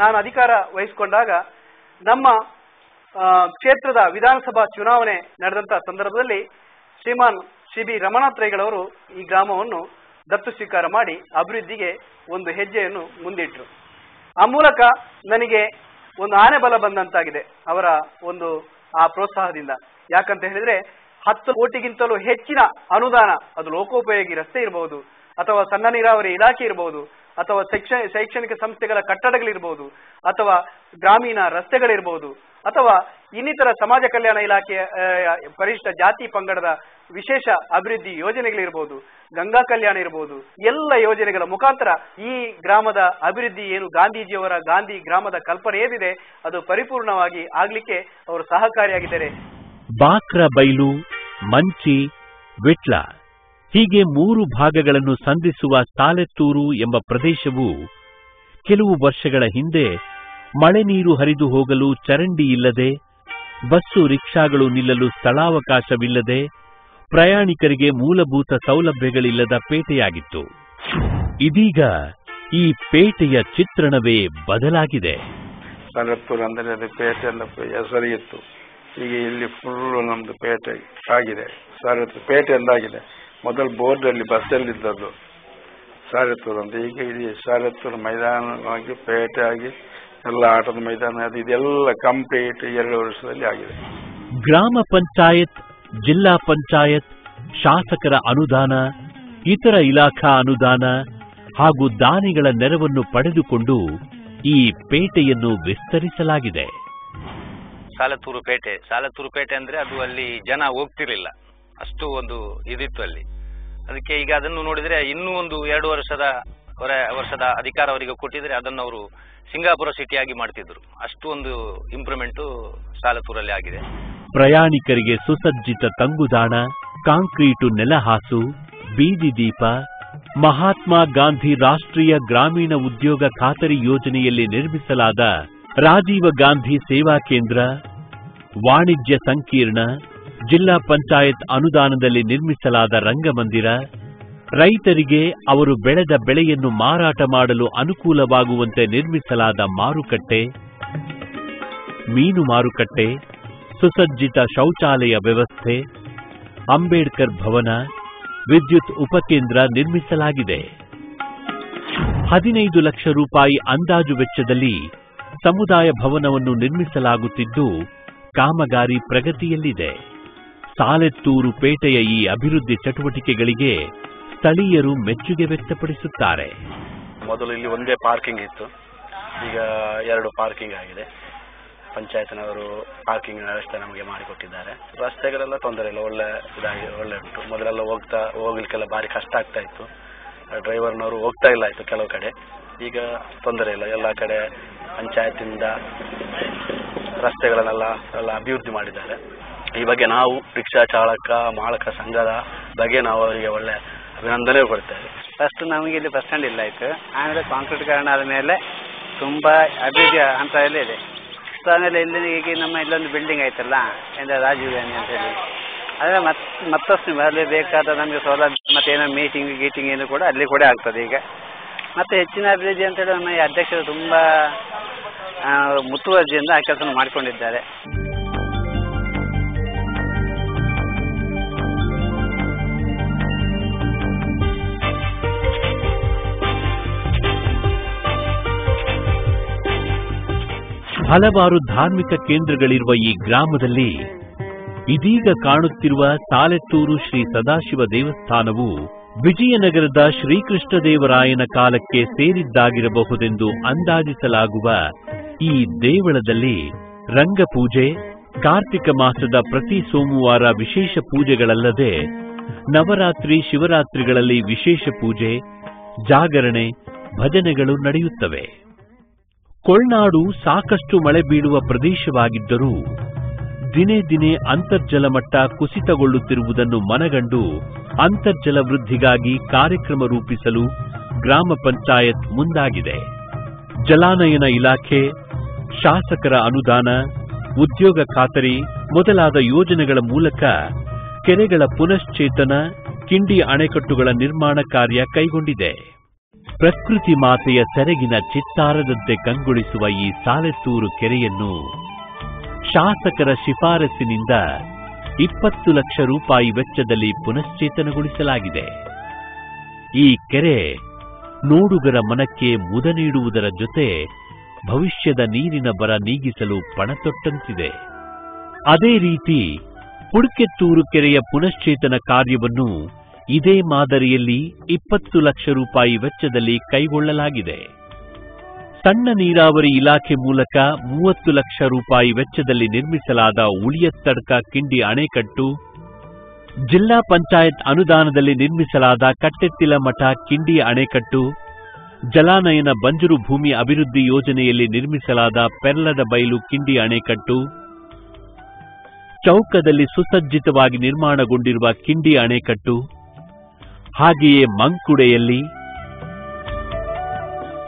ನಾನು ಅಧಿಕಾರ ವಹಿಸಿಕೊಂಡಾಗ ನಮ್ಮ ಕ್ಷೇತ್ರದ ವಿಧಾನಸಭಾ ಚುನಾವಣೆ ನಡೆದಂತಹ ಸಂದರ್ಭದಲ್ಲಿ ಶ್ರೀಮಾನ್ ಶ್ರೀ ಬಿ ರಮನಾಥ್ ರೈಗಳವರು ಈ ಗ್ರಾಮವನ್ನು ದತ್ತು ಸ್ವೀಕಾರ ಮಾಡಿ ಅಭಿವೃದ್ಧಿಗೆ ಒಂದು ಹೆಜ್ಜೆಯನ್ನು ಮುಂದಿಟ್ಟರು. ಆ ಮೂಲಕ ನನಗೆ ಒಂದು ಆನೆ ಬಲ ಬಂದಂತಾಗಿದೆ ಅವರ ಒಂದು ಆ ಪ್ರೋತ್ಸಾಹದಿಂದ. ಯಾಕಂತ ಹೇಳಿದ್ರೆ 10 ಕೋಟಿಗಿಂತಲೂ ಹೆಚ್ಚಿನ ಅನುದಾನ, ಅದು ಲೋಕೋಪಯೋಗಿ ರಸ್ತೆ ಇರಬಹುದು, ಅಥವಾ ಸಣ್ಣ ನೀರಾವರಿ ಇಲಾಖೆ ಇರಬಹುದು, ಅಥವಾ ಶೈಕ್ಷಣಿಕ ಸಂಸ್ಥೆಗಳ ಕಟ್ಟಡಗಳಿರಬಹುದು, ಅಥವಾ ಗ್ರಾಮೀಣ ರಸ್ತೆಗಳಿರಬಹುದು, ಅಥವಾ ಇನ್ನಿತರ ಸಮಾಜ ಕಲ್ಯಾಣ ಇಲಾಖೆಯ ಪರಿಶಿಷ್ಟ ಜಾತಿ ಪಂಗಡದ ವಿಶೇಷ ಅಭಿವೃದ್ಧಿ ಯೋಜನೆಗಳಿರಬಹುದು, ಗಂಗಾ ಕಲ್ಯಾಣ ಇರಬಹುದು, ಎಲ್ಲ ಯೋಜನೆಗಳ ಮುಖಾಂತರ ಈ ಗ್ರಾಮದ ಅಭಿವೃದ್ಧಿ ಏನು ಗಾಂಧೀಜಿಯವರ ಗಾಂಧಿ ಗ್ರಾಮದ ಕಲ್ಪನೆ ಏನಿದೆ ಅದು ಪರಿಪೂರ್ಣವಾಗಿ ಆಗ್ಲಿಕ್ಕೆ ಅವರು ಸಹಕಾರಿಯಾಗಿದ್ದಾರೆ. ಬಾಕ್ರಬೈಲು, ಮಂಚಿ, ವಿಟ್ಲ ಹೀಗೆ 3 ಭಾಗಗಳನ್ನು ಸಂಧಿಸುವ ಸಾಲೆತ್ತೂರು ಎಂಬ ಪ್ರದೇಶವು ಕೆಲವು ವರ್ಷಗಳ ಹಿಂದೆ ಮಳೆ ನೀರು ಹರಿದು ಹೋಗಲು ಚರಂಡಿ ಇಲ್ಲದೆ, ಬಸ್ಸು ರಿಕ್ಷಾಗಳು ನಿಲ್ಲಲು ಸ್ಥಳಾವಕಾಶವಿಲ್ಲದೆ, ಪ್ರಯಾಣಿಕರಿಗೆ ಮೂಲಭೂತ ಸೌಲಭ್ಯಗಳಿಲ್ಲದ ಪೇಟೆಯಾಗಿತ್ತು. ಇದೀಗ ಈ ಪೇಟೆಯ ಚಿತ್ರಣವೇ ಬದಲಾಗಿದೆ. ಸಾಲೆತ್ತೂರು ಅಂದರೆ ಅದು ಪೇಟೆ ಅಂತ ಹೆಸರಿತ್ತು. ಈಗ ಇಲ್ಲಿ ಫುಲ್ ನಮ್ದು ಪೇಟೆ ಆಗಿದೆ. ಸಾಲೆತ್ತೂರು ಪೇಟೆ ಎಂದಾಗಿದೆ. ಮೊದಲು ಬೋರ್ಡಲ್ಲಿ ಬಸ್ಸಲ್ಲಿದ್ದದ್ದು ಸಾಲೆತ್ತೂರು ಅಂತ. ಈಗ ಇಡೀ ಸಾಲೆತ್ತೂರು ಮೈದಾನವಾಗಿ ಪೇಟೆ ಆಗಿ ಎಲ್ಲ ಆಟದ ಮೈದಾನ ಅದು ಇದೆಲ್ಲ ಕಂಪ್ಲೀಟ್ 2 ವರ್ಷದಲ್ಲಿ ಆಗಿದೆ. ಗ್ರಾಮ ಪಂಚಾಯತ್, ಜಿಲ್ಲಾ ಪಂಚಾಯತ್, ಶಾಸಕರ ಅನುದಾನ, ಇತರ ಇಲಾಖಾ ಅನುದಾನ ಹಾಗೂ ದಾನಿಗಳ ನೆರವನ್ನು ಪಡೆದುಕೊಂಡು ಈ ಪೇಟೆಯನ್ನು ವಿಸ್ತರಿಸಲಾಗಿದೆ. ಸಾಲೆತ್ತೂರು ಪೇಟೆ ಅಂದ್ರೆ ಅದು ಅಲ್ಲಿ ಜನ ಹೋಗ್ತಿರ್ಲಿಲ್ಲ, ಅಷ್ಟು ಒಂದು ಇದಿತ್ತು ಅಲ್ಲಿ. ಅದಕ್ಕೆ ಈಗ ಅದನ್ನು ನೋಡಿದ್ರೆ ಇನ್ನೂ ಒಂದು 2 ವರ್ಷದ ಅಧಿಕಾರ ಅವರಿಗೆ ಕೊಟ್ಟಿದ್ರೆ ಅದನ್ನು ಅವರು ಸಿಂಗಾಪುರ ಸಿಟಿಯಾಗಿ ಮಾಡ್ತಿದ್ರು. ಅಷ್ಟು ಒಂದು ಇಂಪ್ರೂವ್ಮೆಂಟ್ ಸಾಲೆತ್ತೂರಲ್ಲಿ ಆಗಿದೆ. ಪ್ರಯಾಣಿಕರಿಗೆ ಸುಸಜ್ಜಿತ ತಂಗುದಾಣ, ಕಾಂಕ್ರೀಟು ನೆಲಹಾಸು, ಬೀದಿ ದೀಪ, ಮಹಾತ್ಮ ಗಾಂಧಿ ರಾಷ್ಟ್ರೀಯ ಗ್ರಾಮೀಣ ಉದ್ಯೋಗ ಖಾತರಿ ಯೋಜನೆಯಲ್ಲಿ ನಿರ್ಮಿಸಲಾದ ರಾಜೀವ ಗಾಂಧಿ ಸೇವಾ ಕೇಂದ್ರ, ವಾಣಿಜ್ಯ ಸಂಕೀರ್ಣ, ಜಿಲ್ಲಾ ಪಂಚಾಯತ್ ಅನುದಾನದಲ್ಲಿ ನಿರ್ಮಿಸಲಾದ ರಂಗಮಂದಿರ, ರೈತರಿಗೆ ಅವರು ಬೆಳೆದ ಬೆಳೆಯನ್ನು ಮಾರಾಟ ಮಾಡಲು ಅನುಕೂಲವಾಗುವಂತೆ ನಿರ್ಮಿಸಲಾದ ಮಾರುಕಟ್ಟೆ, ಮೀನು ಮಾರುಕಟ್ಟೆ, ಸುಸಜ್ಜಿತ ಶೌಚಾಲಯ ವ್ಯವಸ್ಥೆ, ಅಂಬೇಡ್ಕರ್ ಭವನ, ವಿದ್ಯುತ್ ಉಪಕೇಂದ್ರ ನಿರ್ಮಿಸಲಾಗಿದೆ. 15 ಲಕ್ಷ ರೂಪಾಯಿ ಅಂದಾಜು ವೆಚ್ಚದಲ್ಲಿ ಸಮುದಾಯ ಭವನವನ್ನು ನಿರ್ಮಿಸಲಾಗುತ್ತಿದ್ದು ಕಾಮಗಾರಿ ಪ್ರಗತಿಯಲ್ಲಿದೆ. ಸಾಲೆತ್ತೂರು ಪೇಟೆಯ ಈ ಅಭಿವೃದ್ಧಿ ಚಟುವಟಿಕೆಗಳಿಗೆ ಸ್ಥಳೀಯರು ಮೆಚ್ಚುಗೆ ವ್ಯಕ್ತಪಡಿಸುತ್ತಾರೆ. ಮೊದಲು ಇಲ್ಲಿ ಒಂದೇ ಪಾರ್ಕಿಂಗ್ ಇತ್ತು, ಈಗ 2 ಪಾರ್ಕಿಂಗ್ ಆಗಿದೆ. ಪಂಚಾಯತ್ನವರು ಪಾರ್ಕಿಂಗ್ ವ್ಯವಸ್ಥೆ ನಮಗೆ ಮಾಡಿಕೊಟ್ಟಿದ್ದಾರೆ. ರಸ್ತೆಗಳೆಲ್ಲ ತೊಂದರೆ ಇಲ್ಲ, ಒಳ್ಳೆ ಉಂಟು. ಮೊದಲೆಲ್ಲ ಹೋಗ್ಲಿಕ್ಕೆಲ್ಲ ಭಾರಿ ಕಷ್ಟ ಆಗ್ತಾ ಇತ್ತು, ಡ್ರೈವರ್ನವರು ಹೋಗ್ತಾ ಇಲ್ಲ ಇತ್ತು ಕೆಲವು ಕಡೆ. ಈಗ ತೊಂದರೆ ಇಲ್ಲ, ಎಲ್ಲ ಕಡೆ ಪಂಚಾಯತಿಂದ ರಸ್ತೆಗಳನ್ನೆಲ್ಲ ಅಭಿವೃದ್ಧಿ ಮಾಡಿದ್ದಾರೆ. ಈ ಬಗ್ಗೆ ನಾವು ರಿಕ್ಷಾ ಚಾಲಕ ಮಾಲಕ ಸಂಘದ ಬಗ್ಗೆ ನಾವು ಅವರಿಗೆ ಒಳ್ಳೆ ಅಭಿನಂದನೆ ಕೊಡ್ತೇವೆ. ಫಸ್ಟ್ ನಮಗೆ ಇಲ್ಲಿ ಬಸ್ ಸ್ಟ್ಯಾಂಡ್ ಇಲ್ಲ ಆಯ್ತು, ಆಮೇಲೆ ಕಾಂಕ್ರೀಟೀಕರಣ ಆದ ಮೇಲೆ ತುಂಬಾ ಅಭಿವೃದ್ಧಿ ಹಂತದಲ್ಲೇ ಇದೆ. ಸೊ ಆಮೇಲೆ ಇಲ್ಲಿ ಈಗ ನಮ್ಮ ಇಲ್ಲೊಂದು ಬಿಲ್ಡಿಂಗ್ ಆಯ್ತಲ್ಲ, ರಾಜೀವ್ ಗಾಂಧಿ ಅಂತ ಹೇಳಿ, ಆದರೆ ಮತ್ತಷ್ಟು ಅಲ್ಲಿ ಬೇಕಾದ ನಮಗೆ ಸೌಲಭ್ಯ ಮತ್ತೆ ಏನೋ ಗೀಟಿಂಗ್ ಏನು ಕೂಡ ಅಲ್ಲಿ ಕೂಡ ಆಗ್ತದೆ. ಈಗ ಮತ್ತೆ ಹೆಚ್ಚಿನ ಅಭಿವೃದ್ಧಿ ಅಂತ ಹೇಳಿ ನಮ್ಮ ಅಧ್ಯಕ್ಷರು ತುಂಬಾ ಮುತುವರ್ಜಿಯಿಂದ ಆ ಕೆಲಸ ಮಾಡಿಕೊಂಡಿದ್ದಾರೆ. ಹಲವಾರು ಧಾರ್ಮಿಕ ಕೇಂದ್ರಗಳಿರುವ ಈ ಗ್ರಾಮದಲ್ಲಿ ಇದೀಗ ಕಾಣುತ್ತಿರುವ ಸಾಲೆತ್ತೂರು ಶ್ರೀ ಸದಾಶಿವ ದೇವಸ್ಥಾನವು ವಿಜಯನಗರದ ಶ್ರೀಕೃಷ್ಣದೇವರಾಯನ ಕಾಲಕ್ಕೆ ಸೇರಿದ್ದಾಗಿರಬಹುದೆಂದು ಅಂದಾಜಿಸಲಾಗುವ ಈ ದೇವಳದಲ್ಲಿ ರಂಗಪೂಜೆ, ಕಾರ್ತಿಕ ಮಾಸದ ಪ್ರತಿ ಸೋಮವಾರ ವಿಶೇಷ ಪೂಜೆಗಳಲ್ಲದೆ ನವರಾತ್ರಿ, ಶಿವರಾತ್ರಿಗಳಲ್ಲಿ ವಿಶೇಷ ಪೂಜೆ, ಜಾಗರಣೆ, ಭಜನೆಗಳು ನಡೆಯುತ್ತವೆ. ಕೊಳ್ನಾಡು ಸಾಕಷ್ಟು ಮಳೆ ಬೀಳುವ ಪ್ರದೇಶವಾಗಿದ್ದರೂ ದಿನೇ ದಿನೇ ಅಂತರ್ಜಲ ಮಟ್ಟ ಕುಸಿತಗೊಳ್ಳುತ್ತಿರುವುದನ್ನು ಮನಗಂಡು ಅಂತರ್ಜಲ ವೃದ್ಧಿಗಾಗಿ ಕಾರ್ಯಕ್ರಮ ರೂಪಿಸಲು ಗ್ರಾಮ ಪಂಚಾಯತ್ ಮುಂದಾಗಿದೆ. ಜಲಾನಯನ ಇಲಾಖೆ, ಶಾಸಕರ ಅನುದಾನ, ಉದ್ಯೋಗ ಖಾತರಿ ಮೊದಲಾದ ಯೋಜನೆಗಳ ಮೂಲಕ ಕೆರೆಗಳ ಪುನಶ್ಚೇತನ, ಕಿಂಡಿ ಅಣೆಕಟ್ಟುಗಳ ನಿರ್ಮಾಣ ಕಾರ್ಯ ಕೈಗೊಂಡಿದೆ. ಪ್ರಕೃತಿ ಮಾತೆಯ ಸೆರಗಿನ ಚಿತ್ತಾರದಂತೆ ಕಂಗೊಳಿಸುವ ಈ ಸಾಲೆತ್ತೂರು ಕೆರೆಯನ್ನು ಶಾಸಕರ ಶಿಫಾರಸಿನಿಂದ 20 ಲಕ್ಷ ರೂಪಾಯಿ ವೆಚ್ಚದಲ್ಲಿ ಪುನಶ್ಚೇತನಗೊಳಿಸಲಾಗಿದೆ. ಈ ಕೆರೆ ನೋಡುಗರ ಮನಕ್ಕೆ ಮುದ ನೀಡುವುದರ ಜೊತೆ ಭವಿಷ್ಯದ ನೀರಿನ ಬರ ನೀಗಿಸಲು ಪಣತೊಟ್ಟಂತಿದೆ. ಅದೇ ರೀತಿ ಪುಡ್ಕೆತ್ತೂರು ಕೆರೆಯ ಪುನಶ್ಚೇತನ ಕಾರ್ಯವನ್ನು ಇದೇ ಮಾದರಿಯಲ್ಲಿ 20 ಲಕ್ಷ ರೂಪಾಯಿ ವೆಚ್ಚದಲ್ಲಿ ಕೈಗೊಳ್ಳಲಾಗಿದೆ. ಸಣ್ಣ ನೀರಾವರಿ ಇಲಾಖೆ ಮೂಲಕ 30 ಲಕ್ಷ ರೂಪಾಯಿ ವೆಚ್ಚದಲ್ಲಿ ನಿರ್ಮಿಸಲಾದ ಉಳಿಯತ್ತಡ್ಕ ಕಿಂಡಿ ಅಣೆಕಟ್ಟು, ಜಿಲ್ಲಾ ಪಂಚಾಯತ್ ಅನುದಾನದಲ್ಲಿ ನಿರ್ಮಿಸಲಾದ ಕಟ್ಟೆತ್ತಿಲ ಮಠ ಕಿಂಡಿ ಅಣೆಕಟ್ಟು, ಜಲಾನಯನ ಬಂಜರು ಭೂಮಿ ಅಭಿವೃದ್ಧಿ ಯೋಜನೆಯಲ್ಲಿ ನಿರ್ಮಿಸಲಾದ ಪೆರ್ಲದ ಬೈಲು ಕಿಂಡಿ ಅಣೆಕಟ್ಟು, ಚೌಕದಲ್ಲಿ ಸುಸಜ್ಜಿತವಾಗಿ ನಿರ್ಮಾಣಗೊಂಡಿರುವ ಕಿಂಡಿ ಅಣೆಕಟ್ಟು, ಹಾಗೆಯೇ ಮಂಕುಡೆಯಲ್ಲಿ,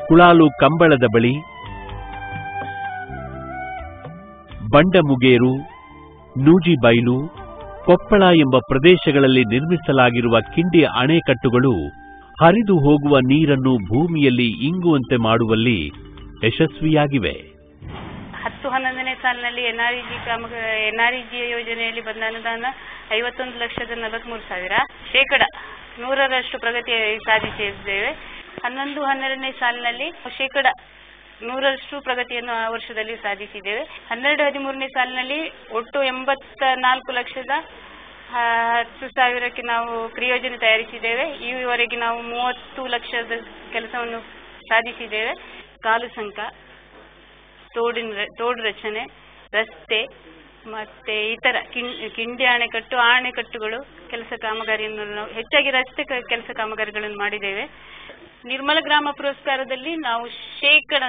ಕುಳಾಲು ಕಂಬಳದ ಬಳಿ, ಬಂಡಮುಗೇರು, ನೂಜಿಬೈಲು, ಕೊಪ್ಪಳ ಎಂಬ ಪ್ರದೇಶಗಳಲ್ಲಿ ನಿರ್ಮಿಸಲಾಗಿರುವ ಕಿಂಡಿ ಅಣೆಕಟ್ಟುಗಳು ಹರಿದು ಹೋಗುವ ನೀರನ್ನು ಭೂಮಿಯಲ್ಲಿ ಇಂಗುವಂತೆ ಮಾಡುವಲ್ಲಿ ಯಶಸ್ವಿಯಾಗಿವೆ. 10-11ನೇ ಸಾಲಿನಲ್ಲಿ ಎನ್ಆರ್ಇಜಿ ಯೋಜನೆಯಲ್ಲಿ ಬಂದ ಅನುದಾನ 51,43,000, ಶೇಕಡ 100ರಷ್ಟು ಪ್ರಗತಿ ಸಾಧಿಸಿದ್ದೇವೆ. 11-12ನೇ ಸಾಲಿನಲ್ಲಿ ಶೇಕಡ 100ರಷ್ಟು ಪ್ರಗತಿಯನ್ನು ಆ ವರ್ಷದಲ್ಲಿ ಸಾಧಿಸಿದ್ದೇವೆ. 12-13ನೇ ಸಾಲಿನಲ್ಲಿ ಒಟ್ಟು 84,10,00,000ಕ್ಕೆ ನಾವು ಕ್ರಿಯೋಜನೆ ತಯಾರಿಸಿದ್ದೇವೆ. ಈವರೆಗೆ ನಾವು 30 ಲಕ್ಷದ ಕೆಲಸವನ್ನು ಸಾಧಿಸಿದ್ದೇವೆ. ಕಾಲು ಸಂಕ, ತೋಡು ರಚನೆ, ರಸ್ತೆ ಮತ್ತೆ ಇತರ ಕಿಂಡಿ ಅಣೆಕಟ್ಟುಗಳು ಕೆಲಸ ಕಾಮಗಾರಿಯನ್ನು ನಾವು ಹೆಚ್ಚಾಗಿ ರಸ್ತೆ ಕೆಲಸ ಕಾಮಗಾರಿಗಳನ್ನು ಮಾಡಿದ್ದೇವೆ. ನಿರ್ಮಲ ಗ್ರಾಮ ಪುರಸ್ಕಾರದಲ್ಲಿ ನಾವು ಶೇಕಡ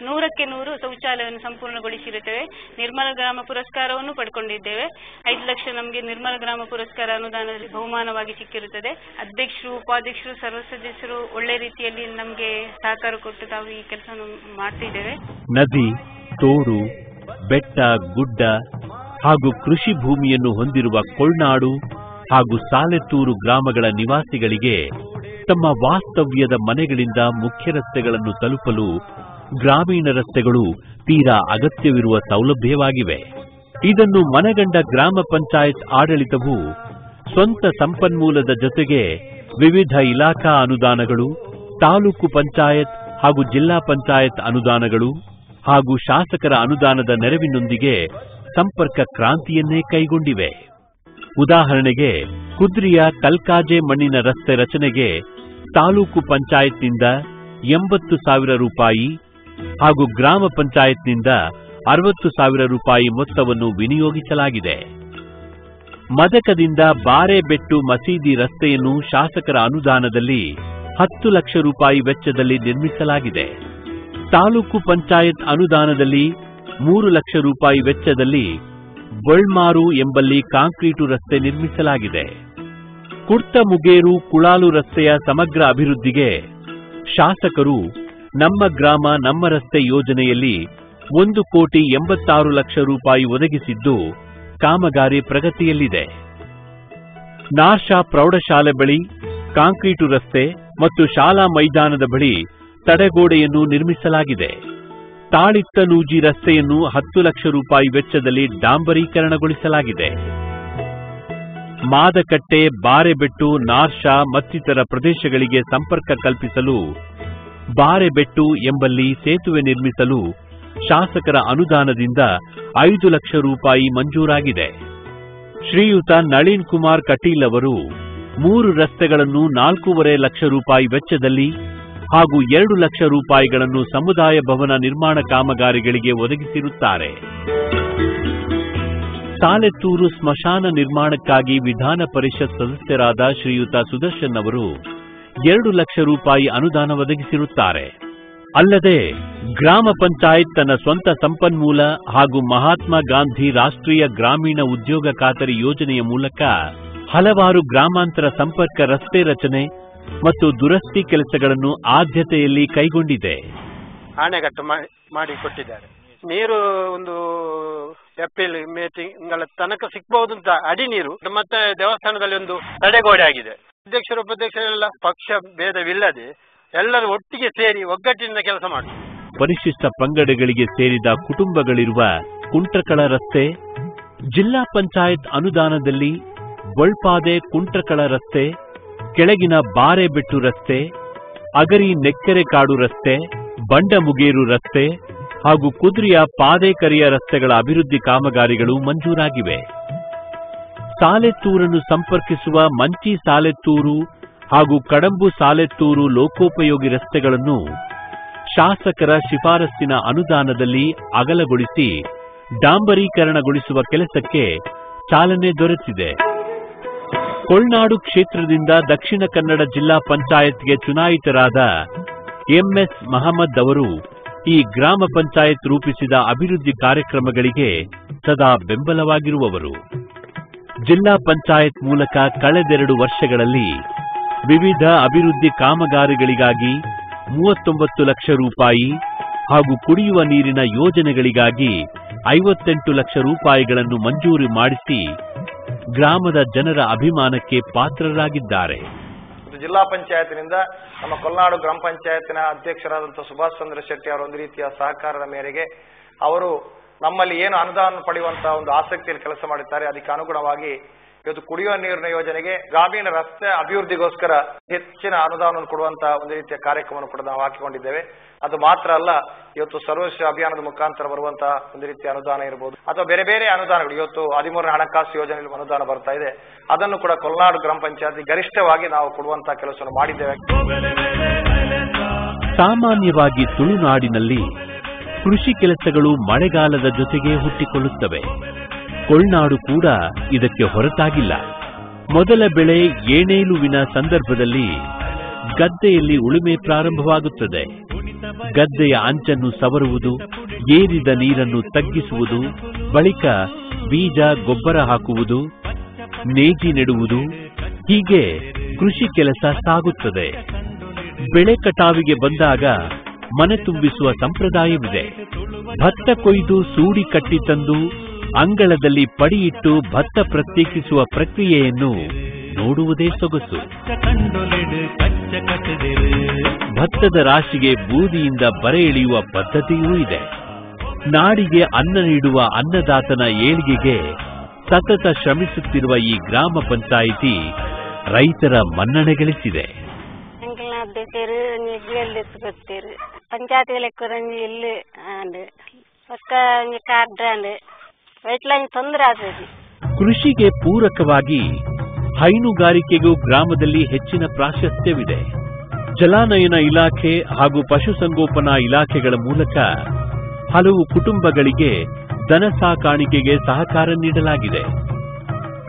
100ಕ್ಕೆ 100 ಶೌಚಾಲಯವನ್ನು ಸಂಪೂರ್ಣಗೊಳಿಸಿರುತ್ತೇವೆ. ನಿರ್ಮಲ ಗ್ರಾಮ ಪುರಸ್ಕಾರವನ್ನು ಪಡ್ಕೊಂಡಿದ್ದೇವೆ. 5 ಲಕ್ಷ ನಮಗೆ ನಿರ್ಮಲ ಗ್ರಾಮ ಪುರಸ್ಕಾರ ಅನುದಾನದಲ್ಲಿ ಬಹುಮಾನವಾಗಿ ಸಿಕ್ಕಿರುತ್ತದೆ. ಅಧ್ಯಕ್ಷರು, ಉಪಾಧ್ಯಕ್ಷರು, ಸರ್ವ ಸದಸ್ಯರು ಒಳ್ಳೆ ರೀತಿಯಲ್ಲಿ ನಮಗೆ ಸಹಕಾರ ಕೊಟ್ಟು ತಾವು ಈ ಕೆಲಸವನ್ನು ಮಾಡ್ತಿದ್ದೇವೆ. ನದಿ, ತೋಡು, ಬೆಟ್ಟ, ಗುಡ್ಡ ಹಾಗೂ ಕೃಷಿ ಭೂಮಿಯನ್ನು ಹೊಂದಿರುವ ಕೊಳ್ನಾಡು ಹಾಗೂ ಸಾಲೆತ್ತೂರು ಗ್ರಾಮಗಳ ನಿವಾಸಿಗಳಿಗೆ ತಮ್ಮ ವಾಸ್ತವ್ಯದ ಮನೆಗಳಿಂದ ಮುಖ್ಯ ರಸ್ತೆಗಳನ್ನು ತಲುಪಲು ಗ್ರಾಮೀಣ ರಸ್ತೆಗಳು ತೀರಾ ಅಗತ್ಯವಿರುವ ಸೌಲಭ್ಯವಾಗಿವೆ. ಇದನ್ನು ಮನಗಂಡ ಗ್ರಾಮ ಪಂಚಾಯತ್ ಆಡಳಿತವು ಸ್ವಂತ ಸಂಪನ್ಮೂಲದ ಜೊತೆಗೆ ವಿವಿಧ ಇಲಾಖಾ ಅನುದಾನಗಳು, ತಾಲೂಕು ಪಂಚಾಯತ್ ಹಾಗೂ ಜಿಲ್ಲಾ ಪಂಚಾಯತ್ ಅನುದಾನಗಳು ಹಾಗೂ ಶಾಸಕರ ಅನುದಾನದ ನೆರವಿನೊಂದಿಗೆ ಸಂಪರ್ಕ ಕ್ರಾಂತಿಯನ್ನೇ ಕೈಗೊಂಡಿವೆ. ಉದಾಹರಣೆಗೆ ಕುದ್ರಿಯ ಕಲ್ಕಾಜೆ ಮಣ್ಣಿನ ರಸ್ತೆ ರಚನೆಗೆ ತಾಲೂಕು ಪಂಚಾಯತ್ನಿಂದ 80,000 ರೂಪಾಯಿ ಹಾಗೂ ಗ್ರಾಮ ಪಂಚಾಯತ್ನಿಂದ 60,000 ರೂಪಾಯಿ ಮೊತ್ತವನ್ನು ವಿನಿಯೋಗಿಸಲಾಗಿದೆ. ಮದಕದಿಂದ ಬಾರೆಬೆಟ್ಟು ಮಸೀದಿ ರಸ್ತೆಯನ್ನು ಶಾಸಕರ ಅನುದಾನದಲ್ಲಿ 10 ಲಕ್ಷ ರೂಪಾಯಿ ವೆಚ್ಚದಲ್ಲಿ ನಿರ್ಮಿಸಲಾಗಿದೆ. ತಾಲೂಕು ಪಂಚಾಯತ್ ಅನುದಾನದಲ್ಲಿ 3 ಲಕ್ಷ ರೂಪಾಯಿ ವೆಚ್ಚದಲ್ಲಿ ಬೊಳ್ಮಾರು ಎಂಬಲ್ಲಿ ಕಾಂಕ್ರೀಟು ರಸ್ತೆ ನಿರ್ಮಿಸಲಾಗಿದೆ. ಕುರ್ತಮುಗೇರು ಕುಳಾಲು ರಸ್ತೆಯ ಸಮಗ್ರ ಅಭಿವೃದ್ಧಿಗೆ ಶಾಸಕರು ನಮ್ಮ ಗ್ರಾಮ ನಮ್ಮ ರಸ್ತೆ ಯೋಜನೆಯಲ್ಲಿ 1,86 ಲಕ್ಷ ರೂಪಾಯಿ ಒದಗಿಸಿದ್ದು ಕಾಮಗಾರಿ ಪ್ರಗತಿಯಲ್ಲಿದೆ. ನಾರ್ಷಾ ಪ್ರೌಢಶಾಲೆ ಬಳಿ ಕಾಂಕ್ರೀಟು ರಸ್ತೆ ಮತ್ತು ಶಾಲಾ ಮೈದಾನದ ಬಳಿ ತಡೆಗೋಡೆಯನ್ನು ನಿರ್ಮಿಸಲಾಗಿದೆ. ತಾಳಿತ್ತನೂಜಿ ರಸ್ತೆಯನ್ನು 10 ಲಕ್ಷ ರೂಪಾಯಿ ವೆಚ್ಚದಲ್ಲಿ ಡಾಂಬರೀಕರಣಗೊಳಿಸಲಾಗಿದೆ. ಮಾದಕಟ್ಟೆ, ಬಾರೆಬೆಟ್ಟು, ನಾರ್ಷಾ ಮತ್ತಿತರ ಪ್ರದೇಶಗಳಿಗೆ ಸಂಪರ್ಕ ಕಲ್ಪಿಸಲು ಬಾರೆಬೆಟ್ಟು ಎಂಬಲ್ಲಿ ಸೇತುವೆ ನಿರ್ಮಿಸಲು ಶಾಸಕರ ಅನುದಾನದಿಂದ 5 ಲಕ್ಷ ರೂಪಾಯಿ ಮಂಜೂರಾಗಿದೆ. ಶ್ರೀಯುತ ನಳಿನ್ ಕುಮಾರ್ ಕಟೀಲ್ ಅವರು 3 ರಸ್ತೆಗಳನ್ನು 4.5 ಲಕ್ಷ ರೂಪಾಯಿ ವೆಚ್ಚದಲ್ಲಿ ಹಾಗೂ 2 ಲಕ್ಷ ರೂಪಾಯಿಗಳನ್ನು ಸಮುದಾಯ ಭವನ ನಿರ್ಮಾಣ ಕಾಮಗಾರಿಗಳಿಗೆ ಒದಗಿಸಿರುತ್ತಾರೆ. ಸಾಲೆತ್ತೂರು ಸ್ಮಶಾನ ನಿರ್ಮಾಣಕ್ಕಾಗಿ ವಿಧಾನ ಪರಿಷತ್ ಸದಸ್ಯರಾದ ಶ್ರೀಯುತ ಸುದರ್ಶನ್ ಅವರು 2 ಲಕ್ಷ ರೂಪಾಯಿ ಅನುದಾನ ಒದಗಿಸಿರುತ್ತಾರೆ. ಅಲ್ಲದೆ ಗ್ರಾಮ ಪಂಚಾಯತ್ ತನ್ನ ಸ್ವಂತ ಸಂಪನ್ಮೂಲ ಹಾಗೂ ಮಹಾತ್ಮ ಗಾಂಧಿ ರಾಷ್ಟ್ರೀಯ ಗ್ರಾಮೀಣ ಉದ್ಯೋಗ ಖಾತರಿ ಯೋಜನೆಯ ಮೂಲಕ ಹಲವಾರು ಗ್ರಾಮಾಂತರ ಸಂಪರ್ಕ ರಸ್ತೆ ರಚನೆ ಮತ್ತು ದುರಸ್ತಿ ಕೆಲಸಗಳನ್ನು ಆದ್ಯತೆಯಲ್ಲಿ ಕೈಗೊಂಡಿದೆ. ಅಣೆಕಟ್ಟು ಮಾಡಿಕೊಟ್ಟಿದ್ದಾರೆ. ನೀರು ಒಂದು ಏಪ್ರಿಲ್ ಮೇ ತಿಂಗಳ ತನಕ ಸಿಗಬಹುದು ಅಂತ ಅಡಿ ನೀರು. ಮತ್ತೆ ದೇವಸ್ಥಾನದಲ್ಲಿ ಒಂದು ತಡೆಗೋಡೆ ಆಗಿದೆ. ಅಧ್ಯಕ್ಷರು ಉಪಾಧ್ಯಕ್ಷರೆಲ್ಲ ಪಕ್ಷ ಭೇದವಿಲ್ಲದೆ ಎಲ್ಲರೂ ಒಟ್ಟಿಗೆ ಸೇರಿ ಒಗ್ಗಟ್ಟಿನಿಂದ ಕೆಲಸ ಮಾಡಿ. ಪರಿಶಿಷ್ಟ ಪಂಗಡಗಳಿಗೆ ಸೇರಿದ ಕುಟುಂಬಗಳಿರುವ ಕುಂಟ್ರಕಳ ರಸ್ತೆ, ಜಿಲ್ಲಾ ಪಂಚಾಯತ್ ಅನುದಾನದಲ್ಲಿ ಗೊಳ್ಪಾದೆ ಕುಂಟ್ರಕಳ ರಸ್ತೆ, ಕೆಳಗಿನ ಬಾರೆಬೆಟ್ಟು ರಸ್ತೆ, ಅಗರಿ ನೆಕ್ಕೆರೆಕಾಡು ರಸ್ತೆ, ಬಂಡಮುಗೇರು ರಸ್ತೆ ಹಾಗೂ ಕುದ್ರಿಯ ಪಾದೇಕರಿಯ ರಸ್ತೆಗಳ ಅಭಿವೃದ್ಧಿ ಕಾಮಗಾರಿಗಳು ಮಂಜೂರಾಗಿವೆ. ಸಾಲೆತ್ತೂರನ್ನು ಸಂಪರ್ಕಿಸುವ ಮಂಚಿ ಸಾಲೆತ್ತೂರು ಹಾಗೂ ಕಡಂಬು ಸಾಲೆತ್ತೂರು ಲೋಕೋಪಯೋಗಿ ರಸ್ತೆಗಳನ್ನು ಶಾಸಕರ ಶಿಫಾರಸ್ಸಿನ ಅನುದಾನದಲ್ಲಿ ಅಗಲಗೊಳಿಸಿ ಡಾಂಬರೀಕರಣಗೊಳಿಸುವ ಕೆಲಸಕ್ಕೆ ಚಾಲನೆ ದೊರೆತಿದೆ. ಕೊಳ್ನಾಡು ಕ್ಷೇತ್ರದಿಂದ ದಕ್ಷಿಣ ಕನ್ನಡ ಜಿಲ್ಲಾ ಪಂಚಾಯತ್ಗೆ ಚುನಾಯಿತರಾದ ಎಂಎಸ್ ಮಹಮ್ಮದ್ ಅವರು ಈ ಗ್ರಾಮ ಪಂಚಾಯತ್ ರೂಪಿಸಿದ ಅಭಿವೃದ್ಧಿ ಕಾರ್ಯಕ್ರಮಗಳಿಗೆ ಸದಾ ಬೆಂಬಲವಾಗಿರುವವರು. ಜಿಲ್ಲಾ ಪಂಚಾಯತ್ ಮೂಲಕ ಕಳೆದೆರಡು ವರ್ಷಗಳಲ್ಲಿ ವಿವಿಧ ಅಭಿವೃದ್ಧಿ ಕಾಮಗಾರಿಗಳಿಗಾಗಿ 39 ಲಕ್ಷ ರೂಪಾಯಿ ಹಾಗೂ ಕುಡಿಯುವ ನೀರಿನ ಯೋಜನೆಗಳಿಗಾಗಿ 58 ಲಕ್ಷ ರೂಪಾಯಿಗಳನ್ನು ಮಂಜೂರು ಮಾಡಿಸಿ ಗ್ರಾಮದ ಜನರ ಅಭಿಮಾನಕ್ಕೆ ಪಾತ್ರರಾಗಿದ್ದಾರೆ. ಜಿಲ್ಲಾ ಪಂಚಾಯತ್ನಿಂದ ನಮ್ಮ ಕೊಲ್ನಾಡು ಗ್ರಾಮ ಪಂಚಾಯತ್ನ ಅಧ್ಯಕ್ಷರಾದಂತಹ ಸುಭಾಷ್ ಚಂದ್ರ ಶೆಟ್ಟಿ ಅವರ ಒಂದು ರೀತಿಯ ಸಹಕಾರದ ಮೇರೆಗೆ ಅವರು ನಮ್ಮಲ್ಲಿ ಏನು ಅನುದಾನ ಪಡೆಯುವಂತಹ ಒಂದು ಆಸಕ್ತಿಯಲ್ಲಿ ಕೆಲಸ ಮಾಡುತ್ತಾರೆ. ಅದಕ್ಕೆ ಅನುಗುಣವಾಗಿ ಇವತ್ತು ಕುಡಿಯುವ ನೀರಿನ ಯೋಜನೆಗೆ, ಗ್ರಾಮೀಣ ರಸ್ತೆ ಅಭಿವೃದ್ಧಿಗೋಸ್ಕರ ಹೆಚ್ಚಿನ ಅನುದಾನವನ್ನು ಕೊಡುವಂತಹ ಒಂದು ರೀತಿಯ ಕಾರ್ಯಕ್ರಮವನ್ನು ಕೂಡ ನಾವು ಹಾಕಿಕೊಂಡಿದ್ದೇವೆ. ಅದು ಮಾತ್ರ ಅಲ್ಲ, ಇವತ್ತು ಸರ್ವಶ್ರೀ ಅಭಿಯಾನದ ಮುಖಾಂತರ ಬರುವಂತಹ ಒಂದು ರೀತಿಯ ಅನುದಾನ ಇರಬಹುದು ಅಥವಾ ಬೇರೆ ಬೇರೆ ಅನುದಾನಗಳು, ಇವತ್ತು 13ನೇ ಹಣಕಾಸು ಯೋಜನೆಯಲ್ಲಿ ಅನುದಾನ ಬರ್ತಾ ಇದೆ, ಅದನ್ನು ಕೂಡ ಕೊಲ್ನಾಡು ಗ್ರಾಮ ಪಂಚಾಯತ್ ಗರಿಷ್ಠವಾಗಿ ನಾವು ಕೊಡುವಂತಹ ಕೆಲಸವನ್ನು ಮಾಡಿದ್ದೇವೆ. ಸಾಮಾನ್ಯವಾಗಿ ತುಳುನಾಡಿನಲ್ಲಿ ಕೃಷಿ ಕೆಲಸಗಳು ಮಳೆಗಾಲದ ಜೊತೆಗೆ ಹುಟ್ಟಿಕೊಳ್ಳುತ್ತವೆ. ಕೊಳ್ನಾಡು ಕೂಡ ಇದಕ್ಕೆ ಹೊರತಾಗಿಲ್ಲ. ಮೊದಲ ಬೆಳೆ ಏಣೇಲುವಿನ ಸಂದರ್ಭದಲ್ಲಿ ಗದ್ದೆಯಲ್ಲಿ ಉಳುಮೆ ಪ್ರಾರಂಭವಾಗುತ್ತದೆ. ಗದ್ದೆಯ ಅಂಚನ್ನು ಸವರುವುದು, ಏರಿದ ನೀರನ್ನು ತಗ್ಗಿಸುವುದು, ಬಳಿಕ ಬೀಜ ಗೊಬ್ಬರ ಹಾಕುವುದು, ನೇಜಿ ನೆಡುವುದು, ಹೀಗೆ ಕೃಷಿ ಕೆಲಸ ಸಾಗುತ್ತದೆ. ಬೆಳೆ ಕಟಾವಿಗೆ ಬಂದಾಗ ಮನೆ ತುಂಬಿಸುವ ಸಂಪ್ರದಾಯವಿದೆ. ಭತ್ತ ಕೊಯ್ದು ಸೂಡಿ ಕಟ್ಟಿ ತಂದು ಅಂಗಳದಲ್ಲಿ ಪಡಿಯಿಟ್ಟು ಭತ್ತ ಪ್ರತ್ಯೇಕಿಸುವ ಪ್ರಕ್ರಿಯೆಯನ್ನು ನೋಡುವುದೇ ಸೊಗಸು. ಭತ್ತದ ರಾಶಿಗೆ ಬೂದಿಯಿಂದ ಬರೆ ಎಳೆಯುವ ಪದ್ಧತಿಯೂ ಇದೆ. ನಾಡಿಗೆ ಅನ್ನ ನೀಡುವ ಅನ್ನದಾತನ ಏಳಿಗೆಗೆ ಸತತ ಶ್ರಮಿಸುತ್ತಿರುವ ಈ ಗ್ರಾಮ ಪಂಚಾಯಿತಿ ರೈತರ ಮನ್ನಣೆ ಗಳಿಸಿದೆ. ಕೃಷಿಗೆ ಪೂರಕವಾಗಿ ಹೈನುಗಾರಿಕೆಗೂ ಗ್ರಾಮದಲ್ಲಿ ಹೆಚ್ಚಿನ ಪ್ರಾಶಸ್ತ್ಯವಿದೆ. ಜಲಾನಯನ ಇಲಾಖೆ ಹಾಗೂ ಪಶುಸಂಗೋಪನಾ ಇಲಾಖೆಗಳ ಮೂಲಕ ಹಲವು ಕುಟುಂಬಗಳಿಗೆ ದನ ಸಾಕಾಣಿಕೆಗೆ ಸಹಕಾರ ನೀಡಲಾಗಿದೆ.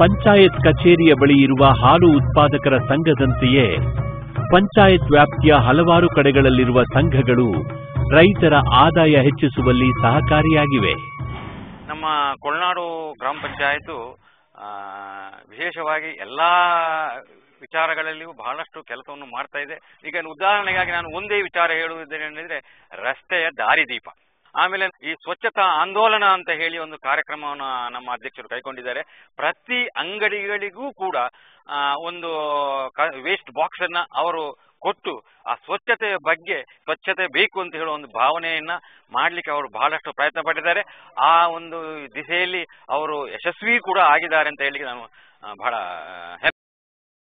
ಪಂಚಾಯತ್ ಕಚೇರಿಯ ಬಳಿ ಇರುವ ಹಾಲು ಉತ್ಪಾದಕರ ಸಂಘದಂತೆಯೇ ಪಂಚಾಯತ್ ವ್ಯಾಪ್ತಿಯ ಹಲವಾರು ಕಡೆಗಳಲ್ಲಿರುವ ಸಂಘಗಳು ರೈತರ ಆದಾಯ ಹೆಚ್ಚಿಸುವಲ್ಲಿ ಸಹಕಾರಿಯಾಗಿವೆ. ನಮ್ಮ ಕೊಳ್ನಾಡು ಗ್ರಾಮ ಪಂಚಾಯತ್ ವಿಶೇಷವಾಗಿ ಎಲ್ಲಾ ವಿಚಾರಗಳಲ್ಲಿಯೂ ಬಹಳಷ್ಟು ಕೆಲಸವನ್ನು ಮಾಡ್ತಾ ಇದೆ. ಈಗ ಉದಾಹರಣೆಗಾಗಿ ನಾನು ಒಂದೇ ವಿಚಾರ ಹೇಳುವುದೇನೆಂದರೆ ರಸ್ತೆಯ ದಾರಿದೀಪ. ಆಮೇಲೆ ಈ ಸ್ವಚ್ಛತಾ ಆಂದೋಲನ ಅಂತ ಹೇಳಿ ಒಂದು ಕಾರ್ಯಕ್ರಮವನ್ನು ನಮ್ಮ ಅಧ್ಯಕ್ಷರು ಕೈಗೊಂಡಿದ್ದಾರೆ. ಪ್ರತಿ ಅಂಗಡಿಗಳಿಗೂ ಕೂಡ ಒಂದು ವೇಸ್ಟ್ ಬಾಕ್ಸ್ ಅನ್ನ ಅವರು ಕೊಟ್ಟು ಆ ಸ್ವಚ್ಛತೆಯ ಬಗ್ಗೆ, ಸ್ವಚ್ಛತೆ ಬೇಕು ಅಂತ ಹೇಳುವ ಒಂದು ಭಾವನೆಯನ್ನ ಮಾಡ್ಲಿಕ್ಕೆ ಅವರು ಬಹಳಷ್ಟು ಪ್ರಯತ್ನ ಪಟ್ಟಿದ್ದಾರೆ. ಆ ಒಂದು ದಿಸೆಯಲ್ಲಿ ಅವರು ಯಶಸ್ವಿ ಕೂಡ ಆಗಿದ್ದಾರೆ ಅಂತ ಹೇಳಿ ನಾನು ಬಹಳ